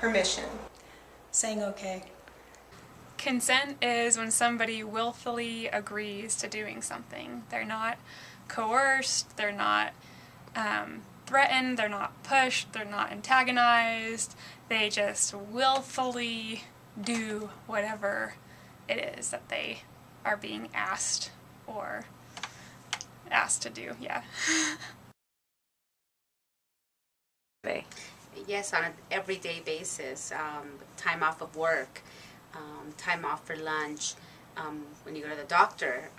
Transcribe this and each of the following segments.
permission. Saying okay. Consent is when somebody willfully agrees to doing something. They're not coerced, they're not threatened, they're not pushed, they're not antagonized. They just willfully do whatever it is that they are being asked to do, yeah. Yes, on an everyday basis. Time off of work, time off for lunch, when you go to the doctor,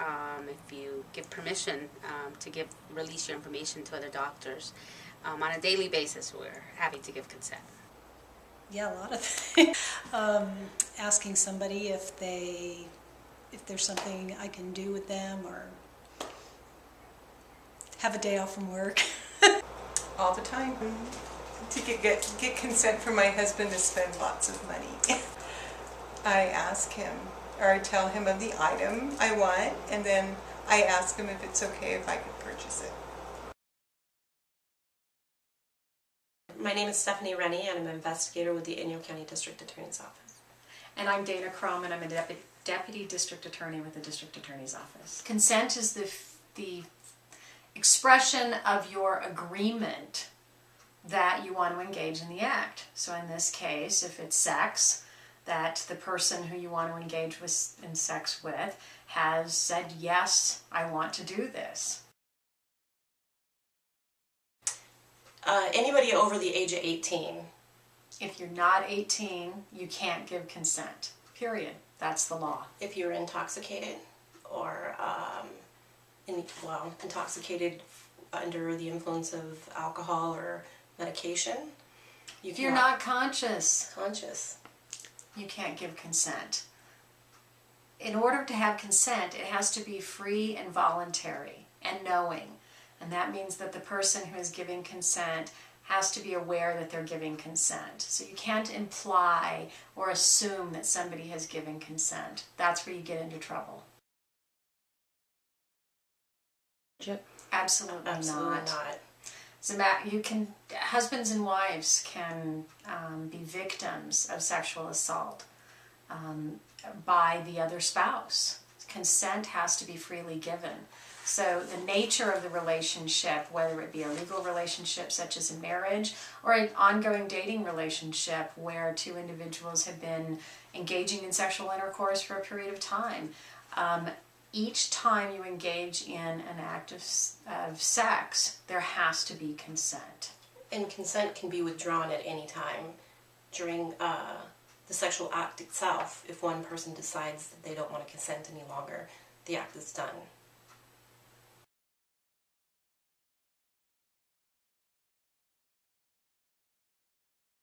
if you give permission to release your information to other doctors. On a daily basis, we're having to give consent. Yeah, a lot of things. Asking somebody if there's something I can do with them, or have a day off from work. All the time. To get consent from my husband to spend lots of money. I ask him, or I tell him of the item I want, and then I ask him if it's okay if I could purchase it. My name is Stephanie Rennie, and I'm an investigator with the Inyo County District Attorney's Office. And I'm Dana Crum, and I'm a Deputy District Attorney with the District Attorney's Office. Consent is the expression of your agreement that you want to engage in the act. So in this case, if it's sex, that the person who you want to engage in sex with has said, yes, I want to do this. Anybody over the age of 18. If you're not 18, you can't give consent, period. That's the law. If you're intoxicated or intoxicated under the influence of alcohol or medication. If you're not conscious, you can't give consent. In order to have consent, it has to be free and voluntary and knowing. And that means that the person who is giving consent has to be aware that they're giving consent. So you can't imply or assume that somebody has given consent. That's where you get into trouble. Absolutely not. Husbands and wives can be victims of sexual assault by the other spouse. Consent has to be freely given. So the nature of the relationship, whether it be a legal relationship such as a marriage or an ongoing dating relationship where two individuals have been engaging in sexual intercourse for a period of time, each time you engage in an act of sex, there has to be consent. And consent can be withdrawn at any time during the sexual act itself. If one person decides that they don't want to consent any longer, the act is done.